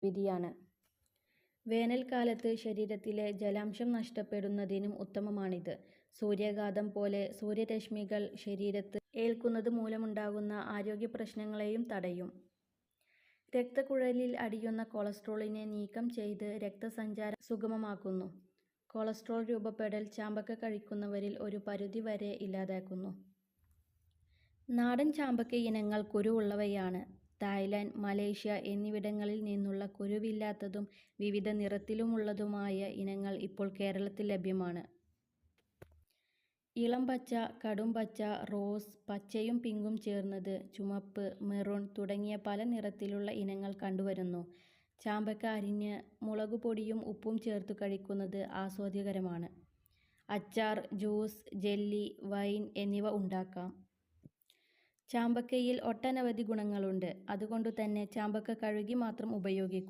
വിധിയാണ്. വേനൽക്കാലത്ത് ശരീരത്തിലെ ജലാംശം നഷ്ടപ്പെടുന്നതിനും ഉത്തമമാണിത്. സൂര്യാഘാതം പോലെ സൂര്യരശ്മികൾ ശരീരത്ത് ഏൽക്കുന്നത് മൂലമുണ്ടാകുന്ന ആരോഗ്യപ്രശ്നങ്ങളെയും തടയും. രക്തക്കുഴലിൽ അടിയുന്ന കൊളസ്ട്രോളിനെ നീക്കം ചെയ്ത് രക്തസഞ്ചാരം സുഗമമാക്കുന്നു. കൊളസ്ട്രോൾ രൂപപ്പെടൽ ചാമ്പക്ക കഴിക്കുന്നവരിൽ ഒരു പരിധിവരെ ഇല്ലാതാക്കുന്നു. നാടൻ ചാമ്പക്ക ഇനങ്ങൾ കുരു ഉള്ളവയാണ്. തായ്ലൻഡ്, മലേഷ്യ എന്നിവിടങ്ങളിൽ നിന്നുള്ള കുരുവില്ലാത്തതും വിവിധ നിറത്തിലുമുള്ളതുമായ ഇനങ്ങൾ ഇപ്പോൾ കേരളത്തിൽ ലഭ്യമാണ്. ഇളം പച്ച, കടും പച്ച, റോസ്, പച്ചയും പിങ്കും ചേർന്നത്, ചുമപ്പ്, മെറൂൺ തുടങ്ങിയ പല നിറത്തിലുള്ള ഇനങ്ങൾ കണ്ടുവരുന്നു. ചാമ്പക്ക അരിഞ്ഞ് മുളകുപൊടിയും ഉപ്പും ചേർത്തു കഴിക്കുന്നത് ആസ്വാദ്യകരമാണ്. അച്ചാർ, ജ്യൂസ്, ജെല്ലി, വൈൻ എന്നിവ ഉണ്ടാക്കാം. ചാമ്പക്കയിൽ ഒട്ടനവധി ഗുണങ്ങളുണ്ട്. അതുകൊണ്ടുതന്നെ ചാമ്പക്ക കഴുകി മാത്രം ഉപയോഗിക്കുക.